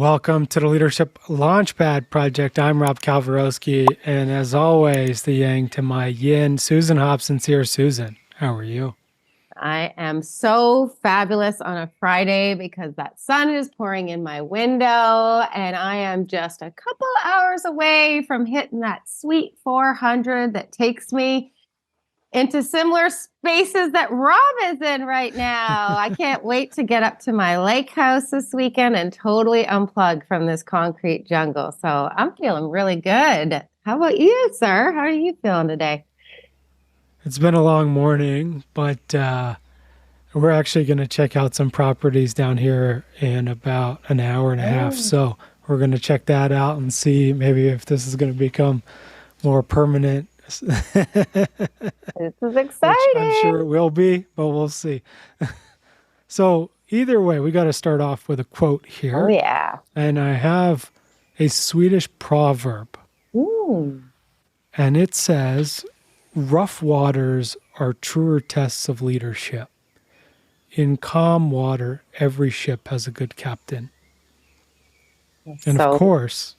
Welcome to the Leadership Launchpad Project. I'm Rob Kalwarowsky, and as always, the yang to my yin, Susan Hobson's here. Susan, how are you? I am so fabulous on a Friday because that sun is pouring in my window and I am just a couple hours away from hitting that sweet 400 that takes me into similar spaces that Rob is in right now. I can't wait to get up to my lake house this weekend and totally unplug from this concrete jungle. So I'm feeling really good. How about you, sir? How are you feeling today? It's been a long morning, but we're actually going to check out some properties down here in about an hour and a half. So we're going to check that out and see maybe if this is going to become more permanent. This is exciting. I'm sure it will be, but we'll see. So either way, we got to start off with a quote here. Oh, yeah. And I have a Swedish proverb. Ooh. And it says, rough waters are truer tests of leadership. In calm water, every ship has a good captain. And of course,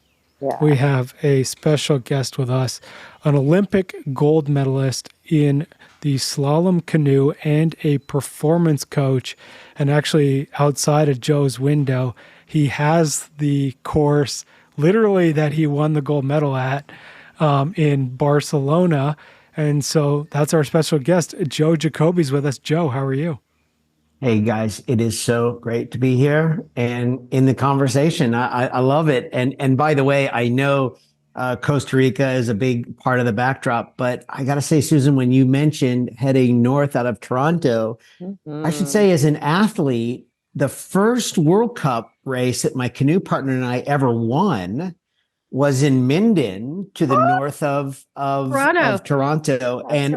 we have a special guest with us, an Olympic gold medalist in the slalom canoe and a performance coach. And actually, outside of Joe's window, he has the course literally that he won the gold medal at in Barcelona. And so that's our special guest. Joe Jacobi's with us. Joe, how are you? Hey guys, it is so great to be here and in the conversation. I love it. And by the way, I know Costa Rica is a big part of the backdrop, but I got to say, Susan, when you mentioned heading north out of Toronto, I should say as an athlete, the first World Cup race that my canoe partner and I ever won was in Minden to the north of Toronto. And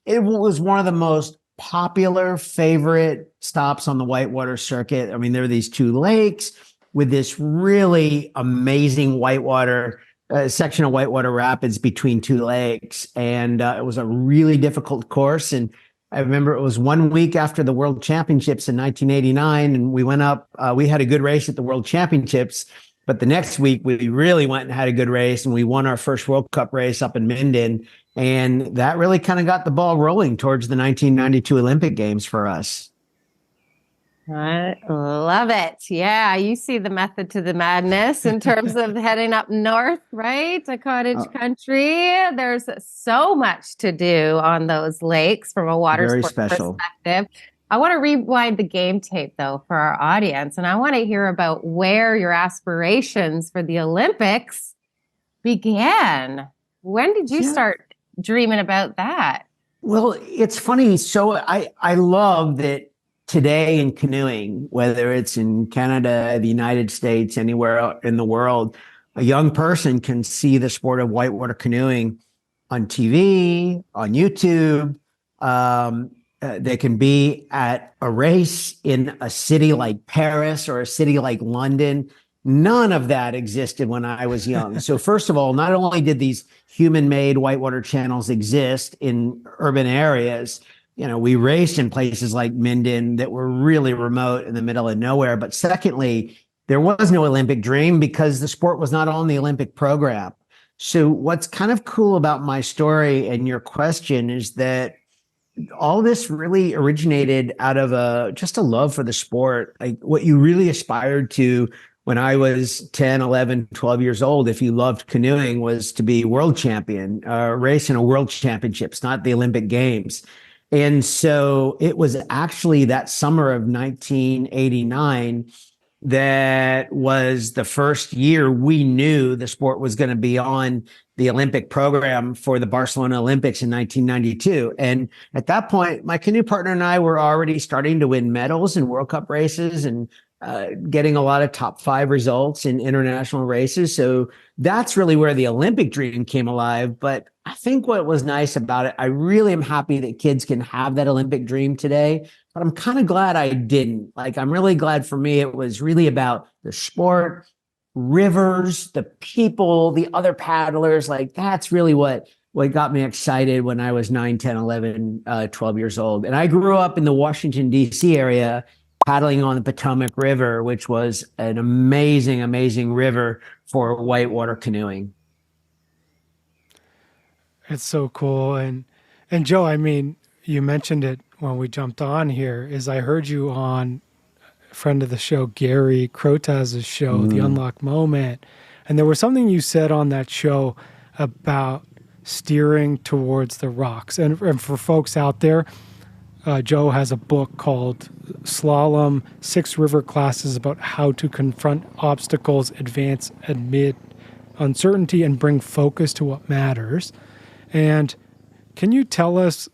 it was one of the most popular favorite stops on the whitewater circuit. I mean, there are these two lakes with this really amazing whitewater section of whitewater rapids between two lakes. And it was a really difficult course. And I remember it was 1 week after the World Championships in 1989. And we went up, we had a good race at the World Championships. But the next week, we really went and had a good race, and we won our first World Cup race up in Minden. And that really kind of got the ball rolling towards the 1992 Olympic Games for us. I love it. Yeah, you see the method to the madness in terms of heading up north, right? To cottage country. There's so much to do on those lakes from a water sports perspective. I want to rewind the game tape, though, for our audience, and I want to hear about where your aspirations for the Olympics began. When did you start dreaming about that? Well, it's funny. So I love that today in canoeing, whether it's in Canada, the United States, anywhere in the world, a young person can see the sport of whitewater canoeing on TV, on YouTube. They can be at a race in a city like Paris or a city like London. None of that existed when I was young. So first of all, not only did these human-made whitewater channels exist in urban areas, we raced in places like Minden that were really remote in the middle of nowhere. But secondly, there was no Olympic dream because the sport was not on the Olympic program. So what's kind of cool about my story and your question is that all this really originated out of just a love for the sport. Like what you really aspired to when I was 10, 11, 12 years old, if you loved canoeing, was to be world champion, race in a world championships, not the Olympic Games. And so it was actually that summer of 1989 that was the first year we knew the sport was going to be on the Olympic program for the Barcelona Olympics in 1992. And at that point, my canoe partner and I were already starting to win medals in World Cup races and getting a lot of top 5 results in international races. So that's really where the Olympic dream came alive. But I think what was nice about it, I really am happy that kids can have that Olympic dream today, but I'm kind of glad I didn't. Like, I'm really glad for me, it was really about the sport, rivers, the people, the other paddlers. Like, that's really what got me excited when I was 9, 10, 11, 12 years old. And I grew up in the Washington, D.C. area. paddling on the Potomac River, which was an amazing, amazing river for whitewater canoeing. It's so cool. And Joe, I mean, you mentioned it when we jumped on here, is I heard you on a friend of the show, Gary Crotaz's show, The Unlock Moment. And there was something you said on that show about steering towards the rocks. And for folks out there, Joe has a book called Slalom, 6 River Classes about how to confront obstacles, advance amid uncertainty, and bring focus to what matters. And can you tell us,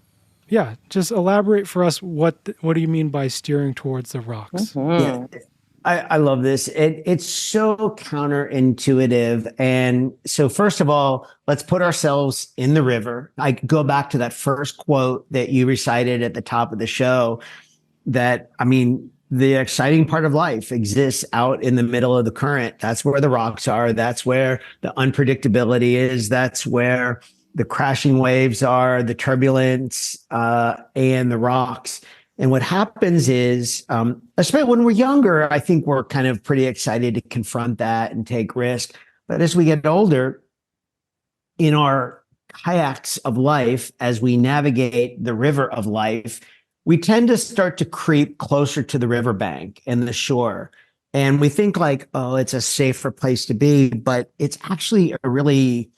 just elaborate for us, what do you mean by steering towards the rocks? Yeah, I love this. It's so counterintuitive. And so first of all, let's put ourselves in the river. I go back to that first quote that you recited at the top of the show, that, I mean, the exciting part of life exists out in the middle of the current. That's where the rocks are. That's where the unpredictability is. That's where the crashing waves are, the turbulence, and the rocks. And what happens is, especially when we're younger, I think we're kind of pretty excited to confront that and take risk. But as we get older, in our kayaks of life, as we navigate the river of life, we tend to start to creep closer to the riverbank and the shore. And we think like, oh, it's a safer place to be, but it's actually a really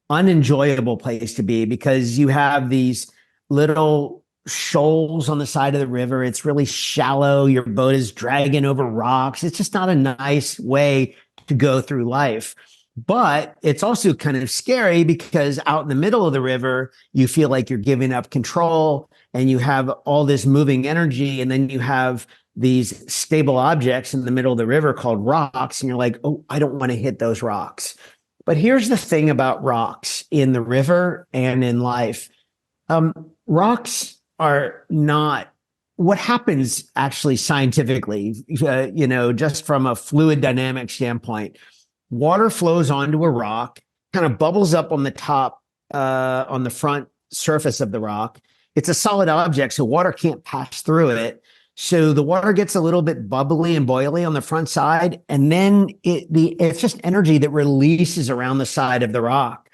unenjoyable place to be, because you have these little shoals on the side of the river. It's really shallow. Your boat is dragging over rocks. It's just not a nice way to go through life. But it's also kind of scary, because out in the middle of the river, you feel like you're giving up control, and you have all this moving energy. And then you have these stable objects in the middle of the river called rocks. And you're like, oh, I don't want to hit those rocks. But here's the thing about rocks in the river and in life. Rocks are not what happens actually scientifically, just from a fluid dynamic standpoint. Water flows onto a rock, kind of bubbles up on the top, on the front surface of the rock. It's a solid object, so water can't pass through it. So the water gets a little bit bubbly and boily on the front side, and then it's just energy that releases around the side of the rock.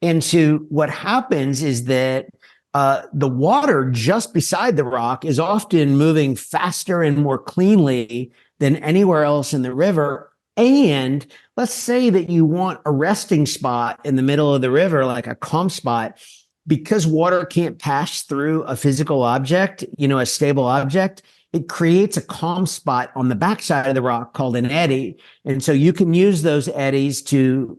And so what happens is that the water just beside the rock is often moving faster and more cleanly than anywhere else in the river. And let's say that you want a resting spot in the middle of the river, like a calm spot, because water can't pass through a physical object, a stable object. It creates a calm spot on the backside of the rock called an eddy. And so you can use those eddies to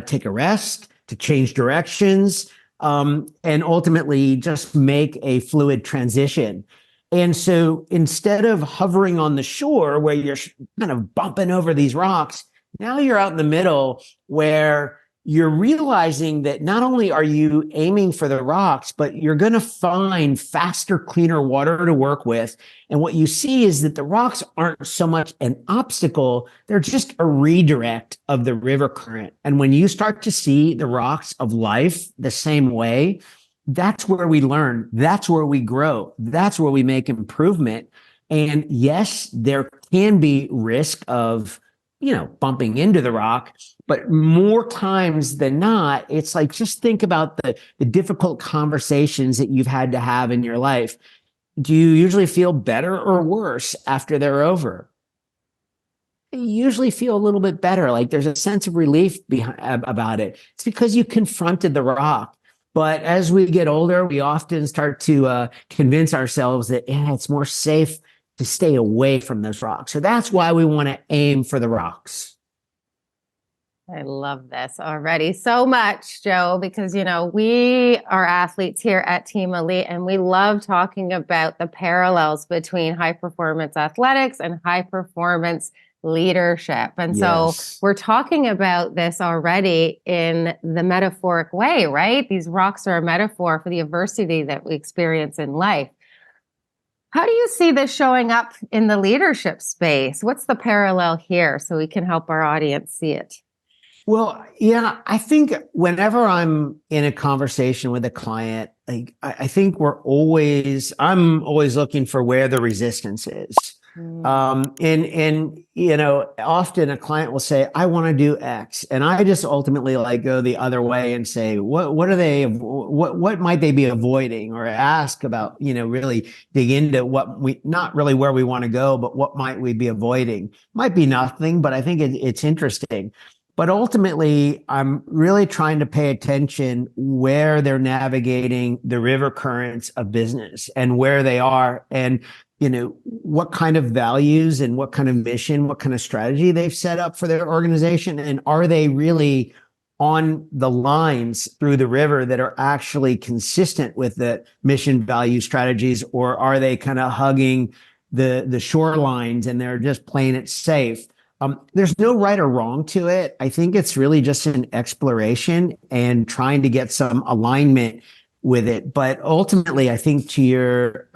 take a rest, to change directions, and ultimately just make a fluid transition. And so instead of hovering on the shore where you're kind of bumping over these rocks, now you're out in the middle where you're realizing that not only are you aiming for the rocks, but you're going to find faster, cleaner water to work with. And what you see is that the rocks aren't so much an obstacle, they're just a redirect of the river current. And when you start to see the rocks of life the same way, that's where we learn. That's where we grow. That's where we make improvement. And yes, there can be risk of, bumping into the rock, but more times than not, it's like, just think about the difficult conversations that you've had to have in your life. Do you usually feel better or worse after they're over? You usually feel a little bit better. Like there's a sense of relief about it. It's because you confronted the rock. But as we get older, we often start to convince ourselves that it's more safe to stay away from those rocks. So that's why we want to aim for the rocks. I love this already so much, Joe, because, we are athletes here at Team Elite, and we love talking about the parallels between high performance athletics and high performance leadership. And so we're talking about this already in the metaphoric way, right? These rocks are a metaphor for the adversity that we experience in life. How do you see this showing up in the leadership space? What's the parallel here so we can help our audience see it? Well, yeah, I think whenever I'm in a conversation with a client, like I think I'm always looking for where the resistance is. And you know, often a client will say, I want to do X. And I just ultimately like go the other way and say, what are they, what might they be avoiding, or ask about, you know, really dig into what we, not really where we want to go, but what might we be avoiding. Might be nothing, but I think it's interesting. But ultimately, I'm really trying to pay attention where they're navigating the river currents of business and where they are, and you know, what kind of values and what kind of mission, what kind of strategy they've set up for their organization. And are they really on the lines through the river that are actually consistent with the mission, value, strategies, or are they kind of hugging the shorelines and they're just playing it safe? There's no right or wrong to it. I think it's really just an exploration and trying to get some alignment with it. But ultimately, I think to your,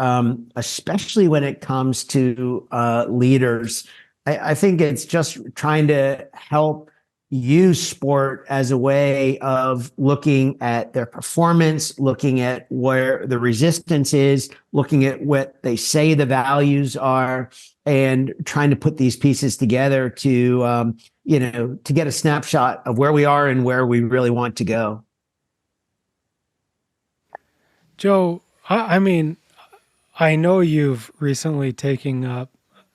especially when it comes to leaders, I think it's just trying to help use sport as a way of looking at their performance, looking at where the resistance is, looking at what they say the values are, and trying to put these pieces together to, you know, to get a snapshot of where we are and where we really want to go. Joe, I mean, I know you've recently taken up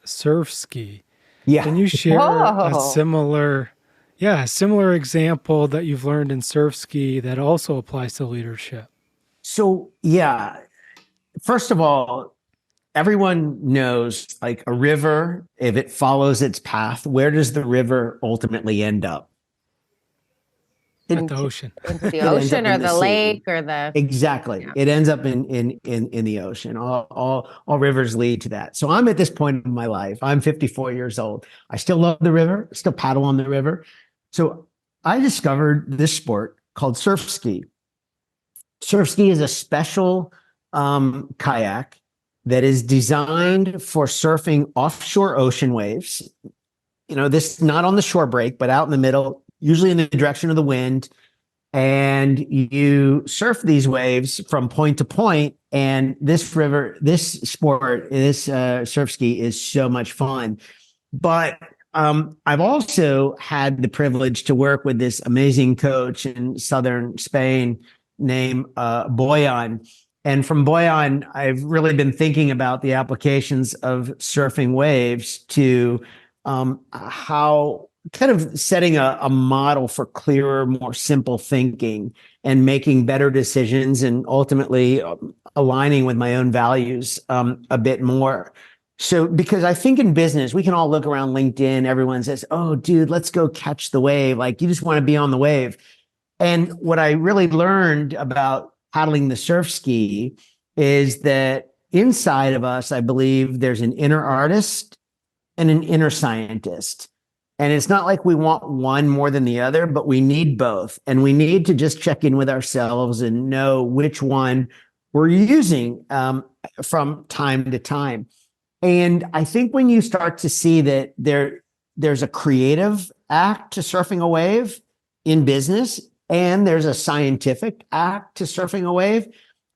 surf ski. Yeah. Can you share a Whoa. similar example that you've learned in surf ski that also applies to leadership? So, yeah, first of all, everyone knows like a river, if it follows its path, where does the river ultimately end up? At the ocean. Into the It ends ocean up or in the the sea. lake or the Exactly. yeah. It ends up in the ocean. All rivers lead to that. So I'm at this point in my life. I'm 54 years old. I still love the river, still paddle on the river. So I discovered this sport called surf ski. Surf ski is a special kayak that is designed for surfing offshore ocean waves. You know, this not on the shore break, but out in the middle, usually in the direction of the wind. And you surf these waves from point to point. And this river, this sport, this surf ski is so much fun. But I've also had the privilege to work with this amazing coach in southern Spain named Boyan. And from Boyan, I've really been thinking about the applications of surfing waves to how kind of setting a model for clearer, more simple thinking and making better decisions and ultimately aligning with my own values a bit more. So, because I think in business, we can all look around LinkedIn, everyone says, oh, dude, let's go catch the wave. Like you just want to be on the wave. And what I really learned about paddling the surf ski is that inside of us, I believe there's an inner artist and an inner scientist. And it's not like we want one more than the other, but we need both. And we need to just check in with ourselves and know which one we're using from time to time. And I think when you start to see that there's a creative act to surfing a wave in business, and there's a scientific act to surfing a wave,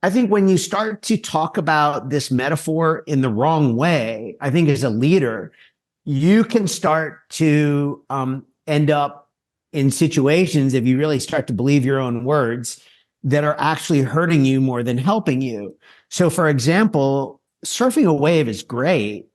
I think when you start to talk about this metaphor in the wrong way, I think as a leader, you can start to end up in situations, if you really start to believe your own words, that are actually hurting you more than helping you. So, for example, surfing a wave is great,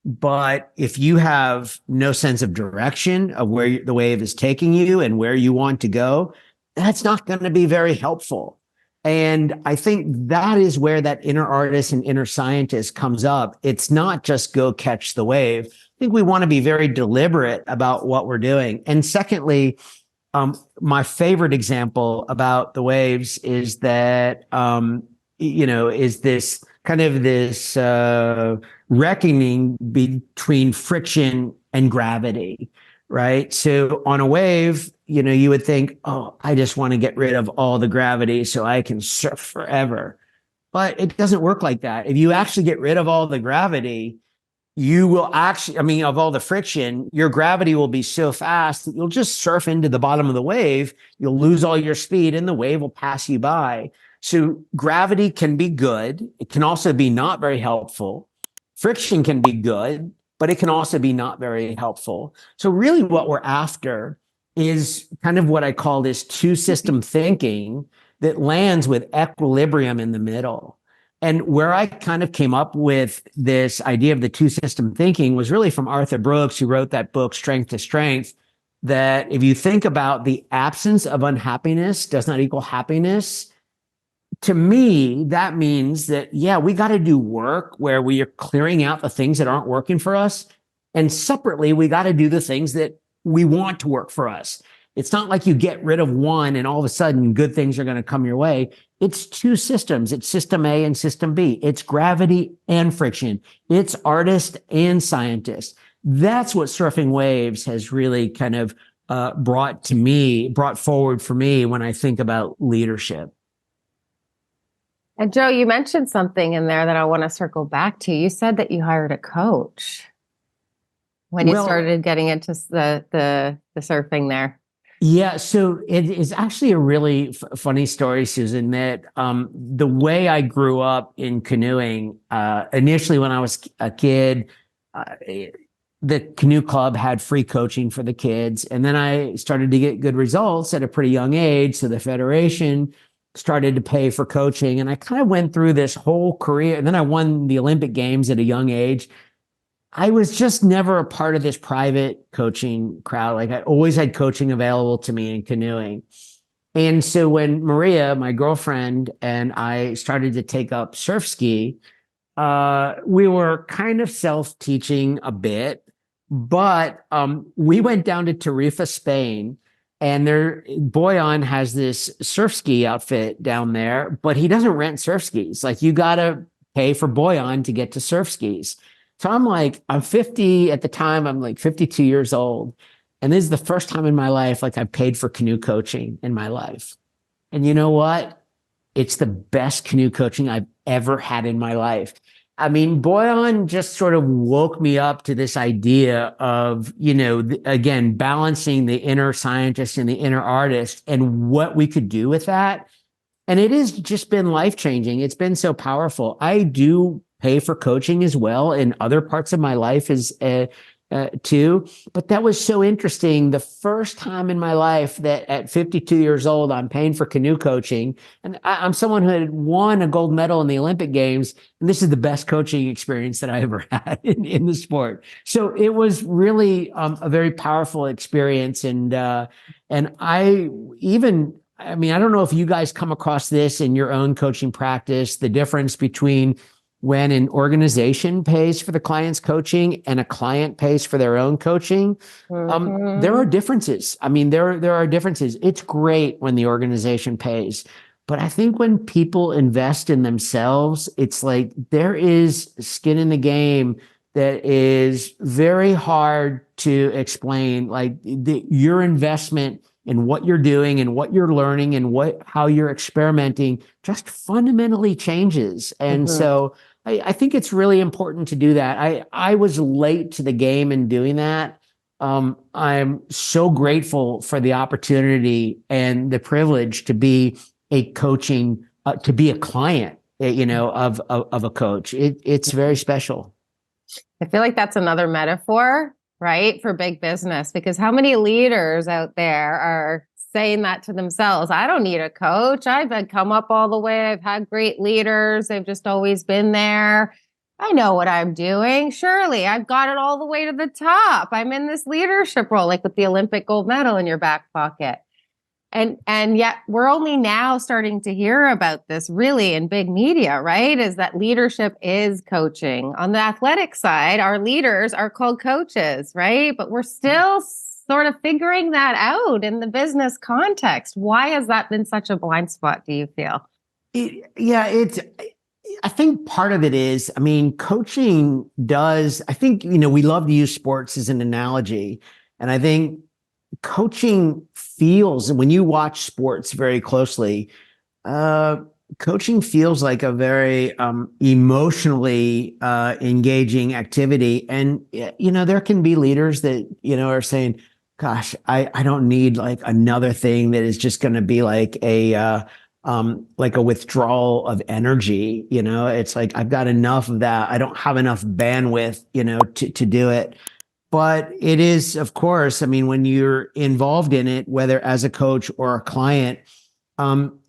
but if you have no sense of direction of where the wave is taking you and where you want to go, that's not going to be very helpful. And I think that is where that inner artist and inner scientist comes up. It's not just go catch the wave. I think we want to be very deliberate about what we're doing. And secondly, my favorite example about the waves is that, is this kind of this reckoning between friction and gravity, right? So on a wave, you would think, oh, I just want to get rid of all the gravity so I can surf forever. But it doesn't work like that. If you actually get rid of all the gravity, you will actually, of all the friction, your gravity will be so fast that you'll just surf into the bottom of the wave. You'll lose all your speed and the wave will pass you by. So gravity can be good. It can also be not very helpful. Friction can be good. but it can also be not very helpful. So really what we're after is kind of what I call this two-system thinking that lands with equilibrium in the middle. And where I kind of came up with this idea of the two-system thinking was really from Arthur Brooks, who wrote that book, Strength to Strength, that if you think about the absence of unhappiness does not equal happiness, to me, that means that, yeah, we got to do work where we are clearing out the things that aren't working for us. And separately, we got to do the things that we want to work for us. It's not like you get rid of one and all of a sudden good things are going to come your way. It's two systems. It's system A and system B. It's gravity and friction. It's artist and scientist. That's what surfing waves has really kind of brought forward for me when I think about leadership. And Joe, you mentioned something in there that I want to circle back to. You said that you hired a coach when you started getting into the surfing there. Yeah, so it is actually a really funny story, Susan, that the way I grew up in canoeing, initially when I was a kid, the canoe club had free coaching for the kids. And then I started to get good results at a pretty young age. So the federation started to pay for coaching. And I kind of went through this whole career. And then I won the Olympic Games at a young age. I was just never a part of this private coaching crowd. Like I always had coaching available to me in canoeing. And so when Maria, my girlfriend, and I started to take up surf ski, we were kind of self-teaching a bit, but we went down to Tarifa, Spain, and Boyan has this surf ski outfit down there, but he doesn't rent surf skis. Like you got to pay for Boyan to get to surf skis. So I'm 50 at the time, I'm like 52 years old. And this is the first time in my life, like I've paid for canoe coaching in my life. And you know what? It's the best canoe coaching I've ever had in my life. I mean, Boyan just sort of woke me up to this idea of, again, balancing the inner scientist and the inner artist and what we could do with that. And it has just been life-changing. It's been so powerful. I do pay for coaching as well in other parts of my life too. But that was so interesting. The first time in my life that at 52 years old, I'm paying for canoe coaching. And I'm someone who had won a gold medal in the Olympic Games. And this is the best coaching experience that I ever had in the sport. So it was really a very powerful experience. And I don't know if you guys come across this in your own coaching practice, the difference between when an organization pays for the client's coaching and a client pays for their own coaching. There are differences. I mean, there are differences. It's great when the organization pays, but I think when people invest in themselves, it's like there is skin in the game that is very hard to explain. Like your investment in what you're doing and what you're learning and how you're experimenting just fundamentally changes. And so I think it's really important to do that. I was late to the game in doing that. I'm so grateful for the opportunity and the privilege to be a client, of a coach. It's very special. I feel like that's another metaphor, right, for big business, because how many leaders out there are saying that to themselves? I don't need a coach. I've come up all the way. I've had great leaders. They've just always been there. I know what I'm doing. Surely I've got it all the way to the top. I'm in this leadership role, like with the Olympic gold medal in your back pocket. And yet we're only now starting to hear about this really in big media, right? Is that leadership is coaching. On the athletic side, our leaders are called coaches, right? But we're still sort of figuring that out in the business context. Why has that been such a blind spot, do you feel? I think part of it is, coaching we love to use sports as an analogy. And I think coaching feels, when you watch sports very closely, coaching feels like a very emotionally engaging activity. And, there can be leaders that, are saying, gosh, I don't need like another thing that is just going to be like a like a withdrawal of energy. It's like I've got enough of that. I don't have enough bandwidth, to do it. But it is, of course, I mean, when you're involved in it, whether as a coach or a client,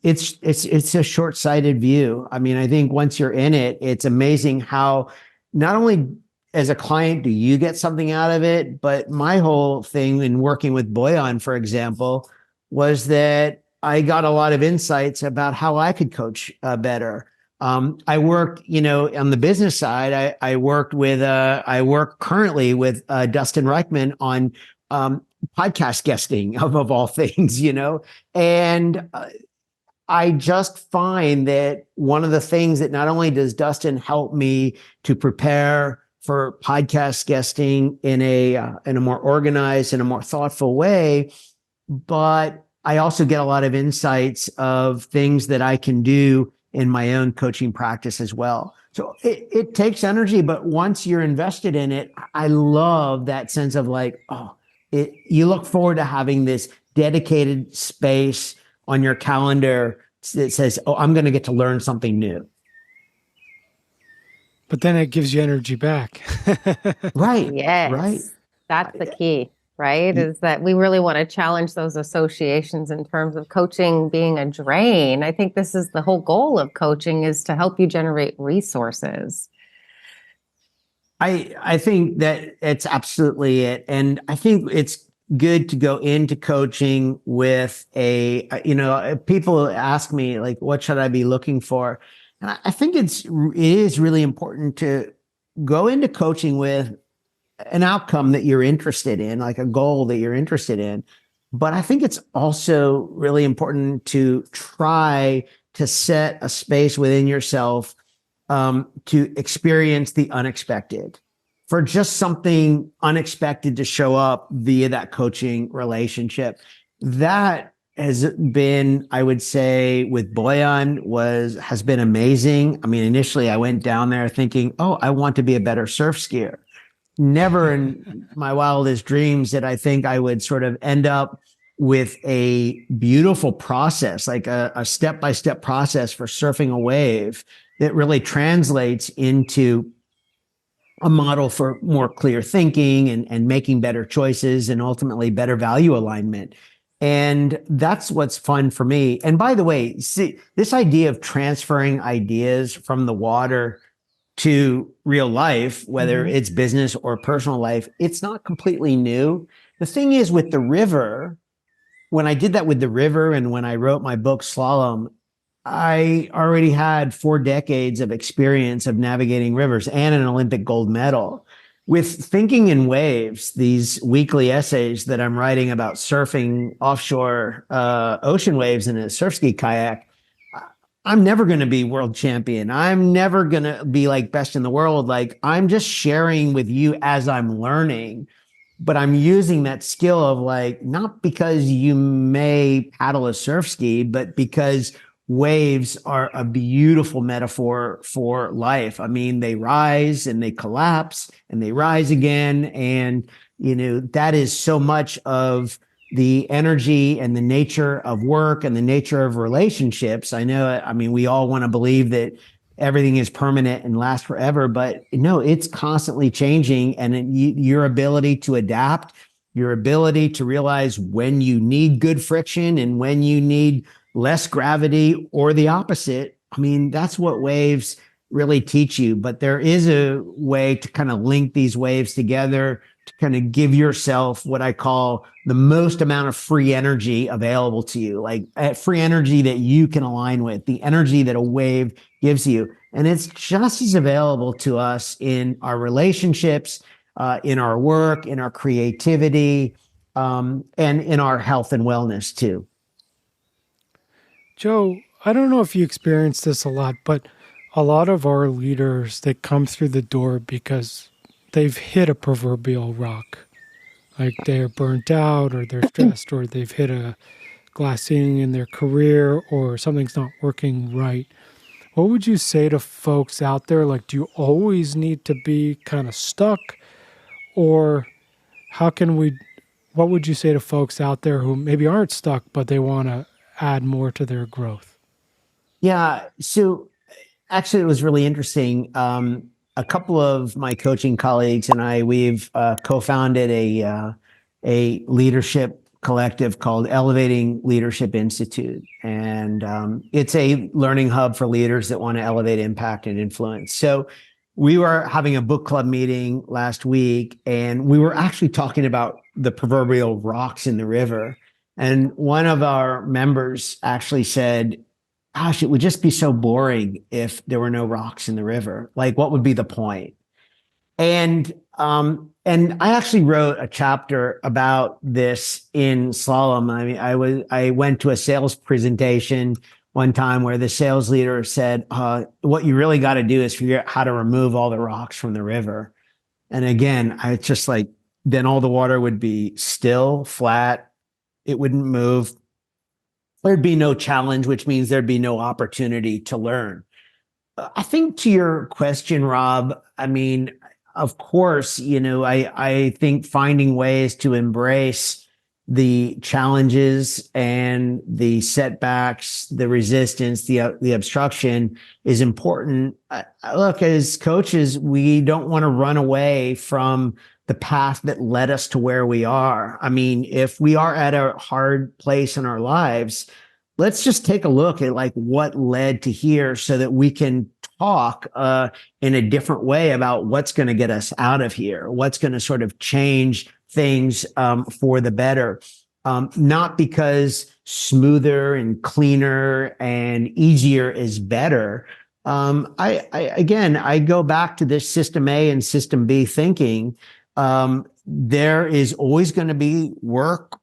it's a short-sighted view. I mean, I think once you're in it, it's amazing how not only as a client do you get something out of it, but my whole thing in working with Boyan, for example, was that I got a lot of insights about how I could coach better. I work, on the business side. I work currently with Dustin Reichman on podcast guesting of all things, and I just find that one of the things that not only does Dustin help me to prepare for podcast guesting in a more organized and a more thoughtful way, but I also get a lot of insights of things that I can do in my own coaching practice as well. So it takes energy, but once you're invested in it, I love that sense of like, you look forward to having this dedicated space on your calendar that says, I'm going to get to learn something new. But then it gives you energy back. Right. Yes. Right. That's the key, right? Is that we really want to challenge those associations in terms of coaching being a drain. I think this is the whole goal of coaching, is to help you generate resources. I think that it's absolutely it. And I think it's good to go into coaching with people ask me like, what should I be looking for? And I think it is really important to go into coaching with an outcome that you're interested in, like a goal that you're interested in. But I think it's also really important to try to set a space within yourself to experience the unexpected, for just something unexpected to show up via that coaching relationship. That has been, I would say, with Boyan has been amazing. I mean, initially I went down there thinking, I want to be a better surf skier. Never in my wildest dreams did I think I would sort of end up with a beautiful process, like a step-by-step process for surfing a wave that really translates into a model for more clear thinking and making better choices and ultimately better value alignment. And that's what's fun for me. And by the way, see, this idea of transferring ideas from the water to real life, whether it's business or personal life, it's not completely new. The thing is, with the river, when I did that with the river and when I wrote my book Slalom, I already had 4 decades of experience of navigating rivers and an Olympic gold medal. With Thinking in Waves, these weekly essays that I'm writing about surfing offshore ocean waves in a surf ski kayak, I'm never going to be world champion. I'm never going to be like best in the world. Like, I'm just sharing with you as I'm learning, but I'm using that skill of like, not because you may paddle a surf ski, but because waves are a beautiful metaphor for life. I mean, they rise and they collapse and they rise again. And, that is so much of the energy and the nature of work and the nature of relationships. We all want to believe that everything is permanent and lasts forever, but no, it's constantly changing. And your ability to adapt, your ability to realize when you need good friction and when you need less gravity or the opposite. I mean, that's what waves really teach you. But there is a way to kind of link these waves together to kind of give yourself what I call the most amount of free energy available to you, like free energy that you can align with, the energy that a wave gives you. And it's just as available to us in our relationships, in our work, in our creativity, and in our health and wellness too. Joe, I don't know if you experience this a lot, but a lot of our leaders, they come through the door because they've hit a proverbial rock. Like they're burnt out or they're stressed or they've hit a glass ceiling in their career or something's not working right. What would you say to folks out there? Like, do you always need to be kind of stuck? Or what would you say to folks out there who maybe aren't stuck, but they want to add more to their growth? Yeah. So actually, it was really interesting. A couple of my coaching colleagues and I, we've co-founded a leadership collective called Elevating Leadership Institute, and it's a learning hub for leaders that want to elevate impact and influence. So we were having a book club meeting last week, and we were actually talking about the proverbial rocks in the river. And one of our members actually said, gosh, it would just be so boring if there were no rocks in the river. Like, what would be the point? And I actually wrote a chapter about this in Slalom. I mean, I went to a sales presentation one time where the sales leader said, "What you really got to do is figure out how to remove all the rocks from the river." And again, I just like, then all the water would be still, flat. It wouldn't move. There'd be no challenge, which means there'd be no opportunity to learn. I think to your question, Rob, I mean, of course, I think finding ways to embrace the challenges and the setbacks, the resistance, the obstruction is important. Look, as coaches, we don't want to run away from the path that led us to where we are. I mean, if we are at a hard place in our lives, let's just take a look at like what led to here so that we can talk in a different way about what's going to get us out of here, what's going to sort of change things for the better. Not because smoother and cleaner and easier is better. I go back to this system A and system B thinking. There is always going to be work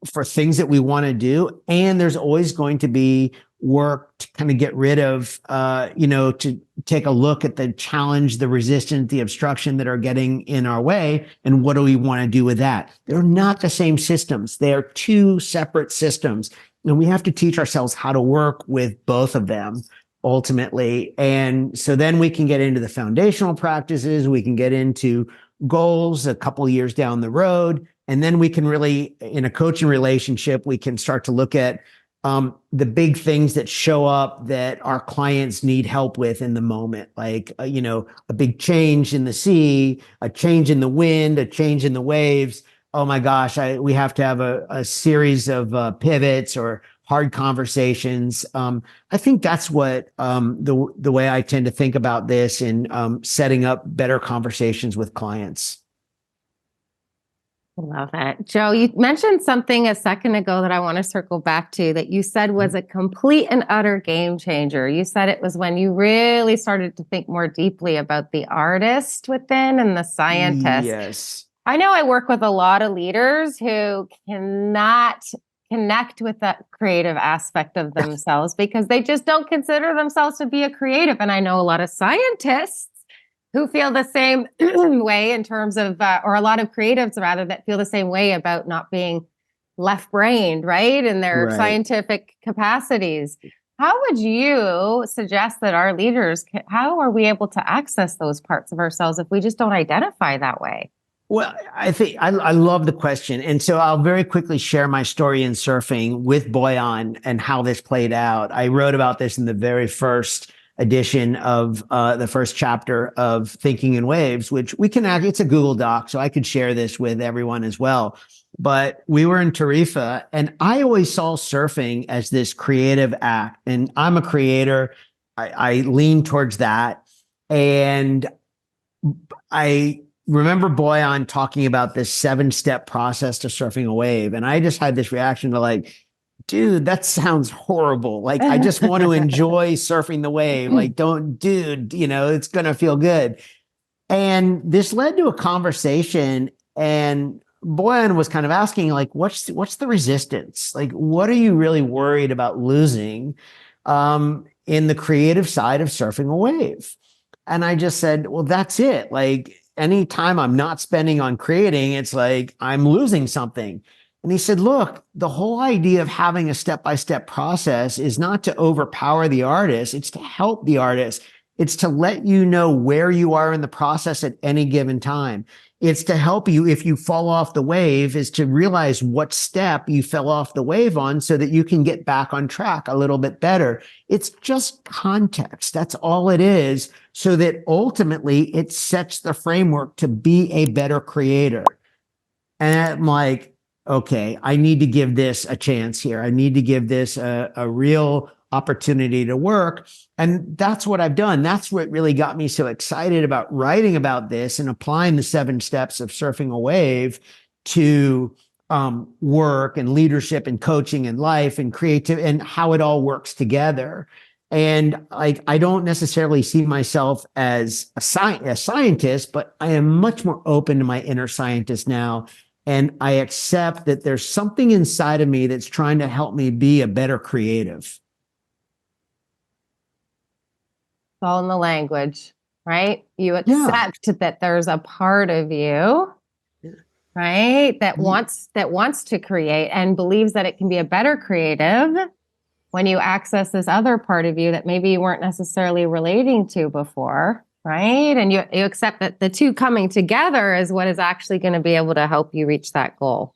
for things that we want to do. And there's always going to be work to kind of get rid of, to take a look at the challenge, the resistance, the obstruction that are getting in our way. And what do we want to do with that? They're not the same systems. They are two separate systems. And we have to teach ourselves how to work with both of them ultimately. And so then we can get into the foundational practices. We can get into goals a couple of years down the road. And then we can really, in a coaching relationship, we can start to look at the big things that show up that our clients need help with in the moment, like, a big change in the sea, a change in the wind, a change in the waves. Oh my gosh, we have to have a series of pivots or hard conversations. I think that's what the way I tend to think about this in setting up better conversations with clients. Love it. Joe, you mentioned something a second ago that I want to circle back to that you said was a complete and utter game changer. You said it was when you really started to think more deeply about the artist within and the scientist. Yes. I know I work with a lot of leaders who cannot connect with that creative aspect of themselves because they just don't consider themselves to be a creative. And I know a lot of scientists who feel the same way in terms of, or a lot of creatives rather, that feel the same way about not being left-brained, right? In their scientific capacities. How would you suggest that our leaders, how are we able to access those parts of ourselves if we just don't identify that way? Well, I think I love the question. And so I'll very quickly share my story in surfing with Boyan and how this played out. I wrote about this in the very first edition of the first chapter of Thinking in Waves, which it's a Google Doc, so I could share this with everyone as well. But we were in Tarifa, and I always saw surfing as this creative act. And I'm a creator. I lean towards that. And I remember Boyan talking about this 7-step process to surfing a wave. And I just had this reaction to like, dude, that sounds horrible. Like, I just want to enjoy surfing the wave. Like, it's going to feel good. And this led to a conversation, and Boyan was kind of asking, like, what's the resistance? Like, what are you really worried about losing in the creative side of surfing a wave? And I just said, well, that's it. Like, any time I'm not spending on creating, it's like I'm losing something. And he said, look, the whole idea of having a step-by-step process is not to overpower the artist. It's to help the artist. It's to let you know where you are in the process at any given time. It's to help you if you fall off the wave, is to realize what step you fell off the wave on so that you can get back on track a little bit better. It's just context. That's all it is. So that ultimately it sets the framework to be a better creator. And I'm like, okay, I need to give this a chance here. I need to give this a real opportunity to work. And that's what I've done. That's what really got me so excited about writing about this and applying the 7 steps of surfing a wave to work and leadership and coaching and life and creative and how it all works together. And like, I don't necessarily see myself as a scientist, but I am much more open to my inner scientist now. And I accept that there's something inside of me that's trying to help me be a better creative. It's all in the language, right? You accept that there's a part of you, right, that wants to create and believes that it can be a better creative when you access this other part of you that maybe you weren't necessarily relating to before. Right. And you accept that the two coming together is what is actually going to be able to help you reach that goal.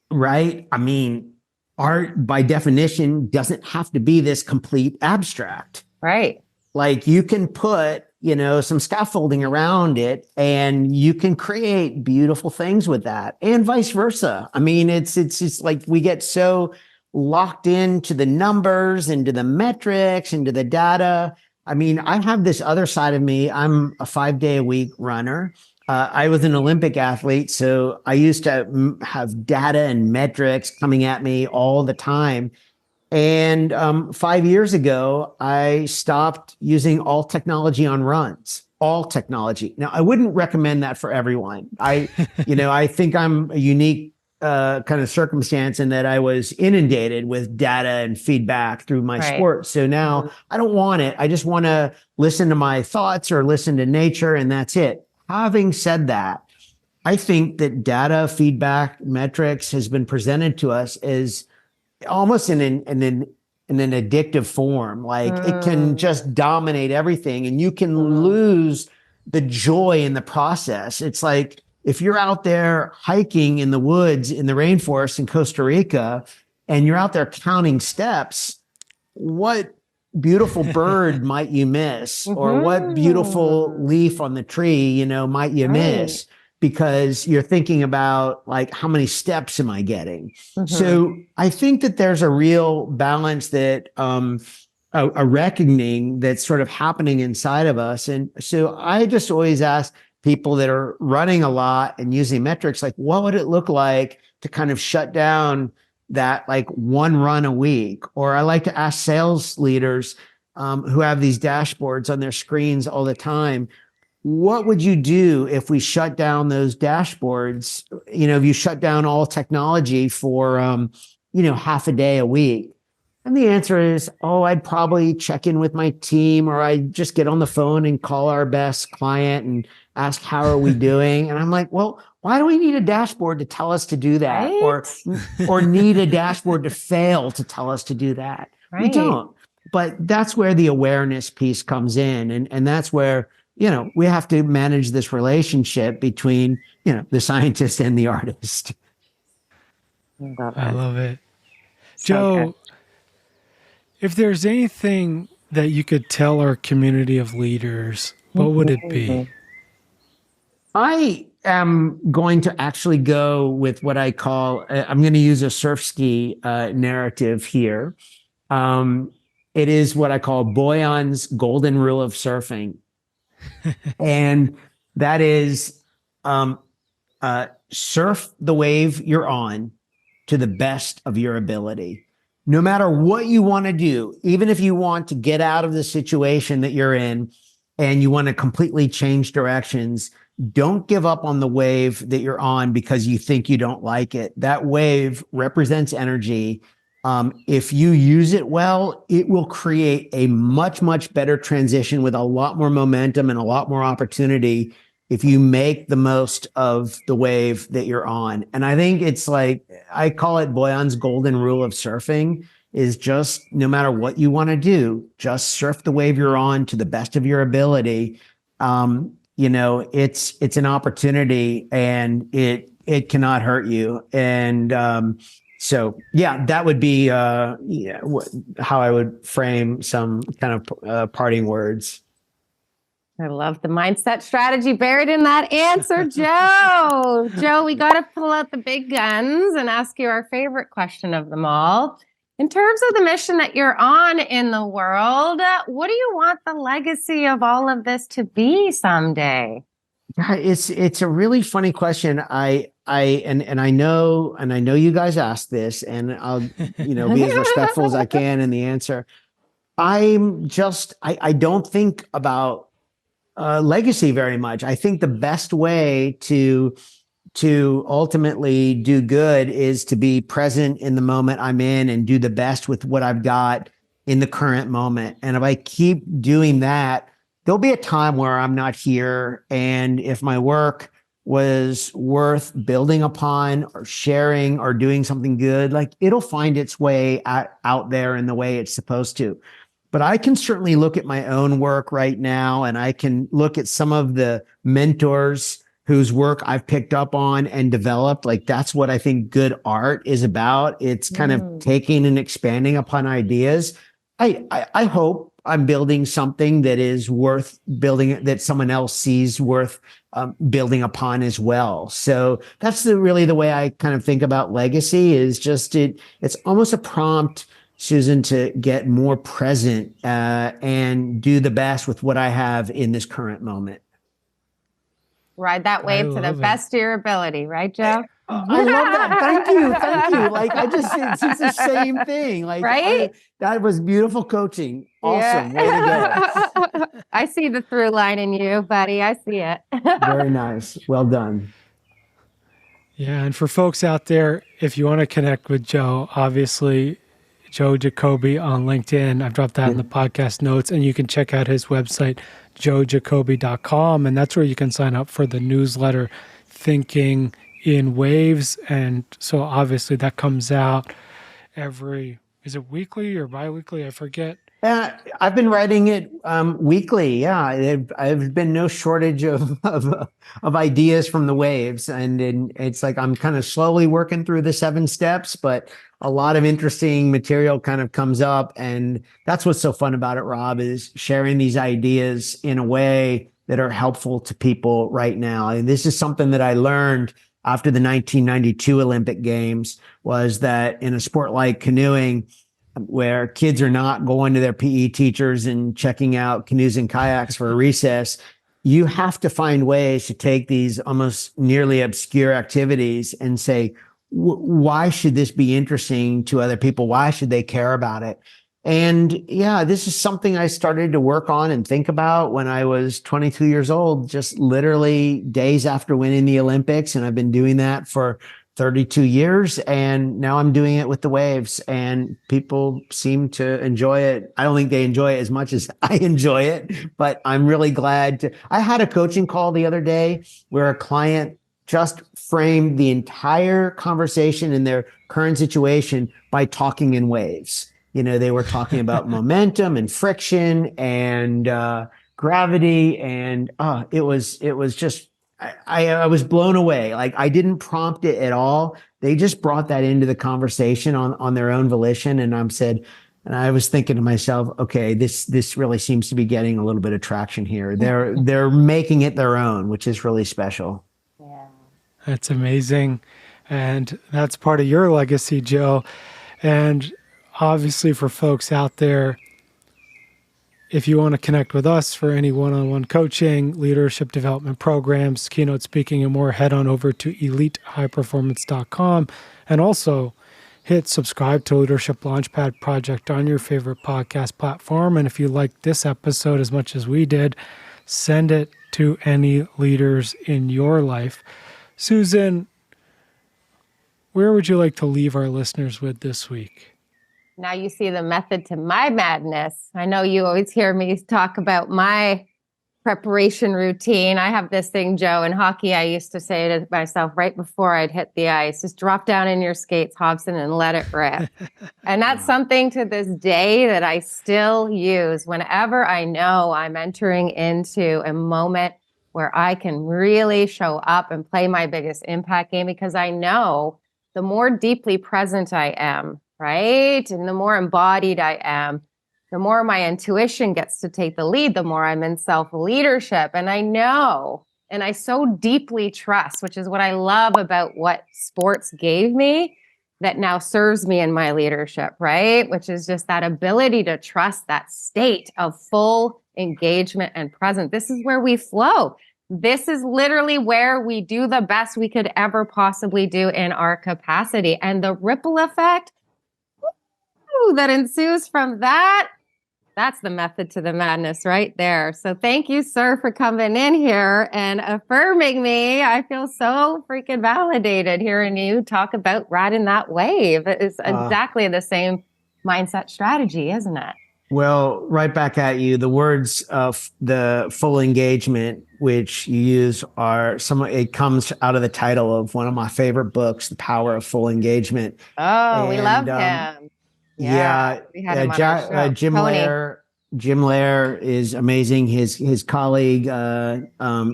Right. I mean, art by definition doesn't have to be this complete abstract. Right. Like you can put, some scaffolding around it and you can create beautiful things with that and vice versa. I mean, it's just like we get so locked into the numbers, into the metrics, into the data. I mean, I have this other side of me. I'm a 5-day-a-week runner. I was an Olympic athlete, so I used to have data and metrics coming at me all the time. And 5 years ago, I stopped using all technology on runs, all technology. Now, I wouldn't recommend that for everyone. I think I'm a unique kind of circumstance in that I was inundated with data and feedback through my sport. So now I don't want it. I just want to listen to my thoughts or listen to nature, and that's it. Having said that, I think that data, feedback, metrics has been presented to us as almost in an addictive form. Like it can just dominate everything and you can lose the joy in the process. It's like, if you're out there hiking in the woods, in the rainforest in Costa Rica, and you're out there counting steps, what beautiful bird might you miss? Or what beautiful leaf on the tree, might you miss? Because you're thinking about like, how many steps am I getting? So I think that there's a real balance that, a reckoning that's sort of happening inside of us. And so I just always ask people that are running a lot and using metrics, like, what would it look like to kind of shut down that like one run a week? Or I like to ask sales leaders who have these dashboards on their screens all the time, what would you do if we shut down those dashboards? If you shut down all technology for, half a day a week. And the answer is, I'd probably check in with my team, or I'd just get on the phone and call our best client and ask, how are we doing? And I'm like, well, why do we need a dashboard to tell us to do that? Or need a dashboard to fail to tell us to do that? We don't. But that's where the awareness piece comes in. And that's where, we have to manage this relationship between, the scientist and the artist. I love it. Joe, if there's anything that you could tell our community of leaders, what would it be? I am going to actually go with what I call, I'm going to use a surf ski narrative here. It is what I call Boyan's golden rule of surfing. And that is surf the wave you're on to the best of your ability. No matter what you want to do, even if you want to get out of the situation that you're in and you want to completely change directions, don't give up on the wave that you're on because you think you don't like it. That wave represents energy. If you use it well, it will create a much, much better transition with a lot more momentum and a lot more opportunity if you make the most of the wave that you're on. And I think it's like, I call it Boyan's golden rule of surfing, is just no matter what you want to do, just surf the wave you're on to the best of your ability. it's an opportunity, and it cannot hurt you. And so, yeah, that would be how I would frame some kind of parting words. I love the mindset strategy buried in that answer, Joe. Joe, we got to pull out the big guns and ask you our favorite question of them all. In terms of the mission that you're on in the world, what do you want the legacy of all of this to be someday? Yeah, it's a really funny question. I know you guys asked this, and I'll be as respectful as I can in the answer. I don't think about legacy very much. I think the best way to ultimately do good is to be present in the moment I'm in and do the best with what I've got in the current moment. And if I keep doing that, there'll be a time where I'm not here. And if my work was worth building upon or sharing or doing something good, like, it'll find its way out there in the way it's supposed to. But I can certainly look at my own work right now, and I can look at some of the mentors whose work I've picked up on and developed. Like, that's what I think good art is about. It's kind of taking and expanding upon ideas. I hope I'm building something that is worth building, that someone else sees worth building upon as well. So that's really the way I kind of think about legacy. Is just it's almost a prompt, Susan, to get more present and do the best with what I have in this current moment. Ride that wave to the best of your ability, right, Joe? I love that. Thank you. Like, it's the same thing. Like, right? That was beautiful coaching. Awesome. Yeah. Way to go. I see the through line in you, buddy. I see it. Very nice. Well done. Yeah. And for folks out there, if you want to connect with Joe, obviously, Joe Jacobi on LinkedIn. I've dropped that in the podcast notes, and you can check out his website, joejacobi.com. And that's where you can sign up for the newsletter, Thinking in Waves. And so obviously that comes out is it weekly or biweekly? I forget. I've been writing it weekly. Yeah, I've been no shortage of ideas from the waves, and it's like I'm kind of slowly working through the 7 steps, but a lot of interesting material kind of comes up, and that's what's so fun about it, Rob, is sharing these ideas in a way that are helpful to people right now. And this is something that I learned after the 1992 Olympic Games, was that in a sport like canoeing, where kids are not going to their PE teachers and checking out canoes and kayaks for a recess, you have to find ways to take these almost nearly obscure activities and say, why should this be interesting to other people? Why should they care about it? And yeah, this is something I started to work on and think about when I was 22 years old, just literally days after winning the Olympics. And I've been doing that for 32 years. And now I'm doing it with the waves, and people seem to enjoy it. I don't think they enjoy it as much as I enjoy it, but I'm really glad I had a coaching call the other day where a client just framed the entire conversation in their current situation by talking in waves. They were talking about momentum and friction and gravity, and it was just, I was blown away. Like, I didn't prompt it at all. They just brought that into the conversation on their own volition. And I was thinking to myself, okay, this really seems to be getting a little bit of traction here. They're making it their own, which is really special. Yeah. That's amazing. And that's part of your legacy, Joe. And obviously, for folks out there, if you want to connect with us for any one-on-one coaching, leadership development programs, keynote speaking, and more, head on over to elitehighperformance.com, and also hit subscribe to Leadership Launchpad Project on your favorite podcast platform. And if you liked this episode as much as we did, send it to any leaders in your life. Susan, where would you like to leave our listeners with this week? Now you see the method to my madness. I know you always hear me talk about my preparation routine. I have this thing, Joe, in hockey, I used to say to myself right before I'd hit the ice, just drop down in your skates, Hobson, and let it rip. And that's something to this day that I still use whenever I know I'm entering into a moment where I can really show up and play my biggest impact game, because I know the more deeply present I am, right? And the more embodied I am, the more my intuition gets to take the lead, the more I'm in self-leadership. And I know, and I so deeply trust, which is what I love about what sports gave me, that now serves me in my leadership, right? Which is just that ability to trust that state of full engagement and presence. This is where we flow. This is literally where we do the best we could ever possibly do in our capacity. And the ripple effect that ensues from that, that's the method to the madness right there. So thank you, sir, for coming in here and affirming me. I feel so freaking validated hearing you talk about riding that wave. It's exactly the same mindset strategy, isn't it? Well, right back at you. The words of the full engagement, which you use, it comes out of the title of one of my favorite books, The Power of Full Engagement. Oh, we love him. Yeah, we had him on our show. Jim Lair is amazing. His colleague, Dr.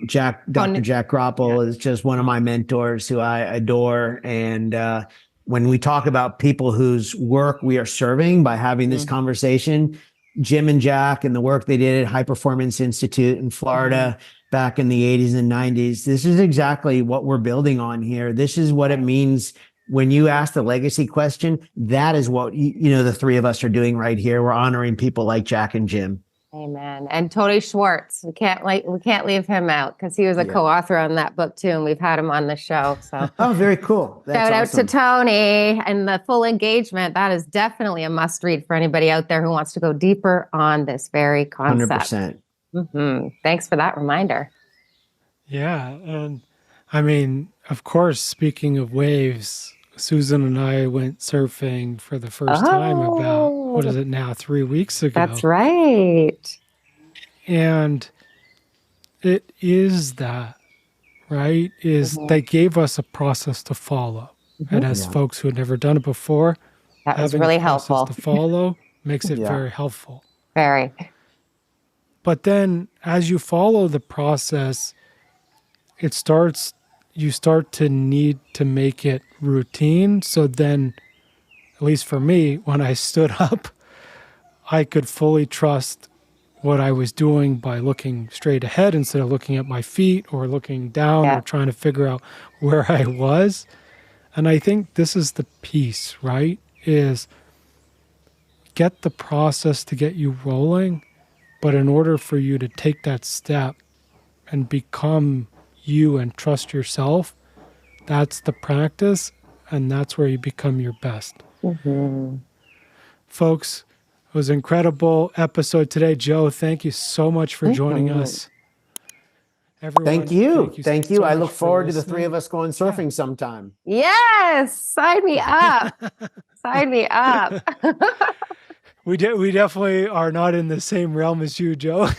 Jack Groppel, is just one of my mentors who I adore. And when we talk about people whose work we are serving by having this conversation, Jim and Jack and the work they did at High Performance Institute in Florida back in the 80s and 90s, this is exactly what we're building on here. This is what it means. When you ask the legacy question, that is what the three of us are doing right here. We're honoring people like Jack and Jim. Amen. And Tony Schwartz, we can't leave him out, because he was a co-author on that book too, and we've had him on the show. So oh, very cool. That's shout awesome. out to Tony. And the full engagement, that is definitely a must read for anybody out there who wants to go deeper on this very concept. 100%. Thanks for that reminder. Yeah, and I mean, of course, speaking of waves, Susan and I went surfing for the first time about, what is it now, 3 weeks ago. That's right. And it is that, right? They gave us a process to follow. And as folks who had never done it before, that was really helpful to follow makes it very helpful. Very. But then as you follow the process, you start to need to make it routine. So then, at least for me, when I stood up, I could fully trust what I was doing by looking straight ahead instead of looking at my feet or looking down or trying to figure out where I was. And I think this is the piece, right? Is get the process to get you rolling. But in order for you to take that step and become you and trust yourself, that's the practice, and that's where you become your best. Folks, it was an incredible episode today. Joe, thank you so much for joining us. Everyone, thank you. So I look forward to the three of us going surfing sometime. Yes, sign me up. Sign me up. We definitely are not in the same realm as you, Joe.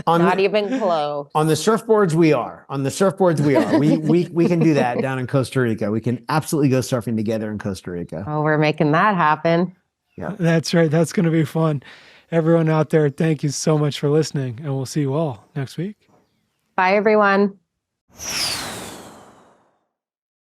Not even close. On the surfboards, we are. We can do that down in Costa Rica. We can absolutely go surfing together in Costa Rica. Oh, we're making that happen. Yeah, that's right. That's going to be fun. Everyone out there, thank you so much for listening, and we'll see you all next week. Bye, everyone.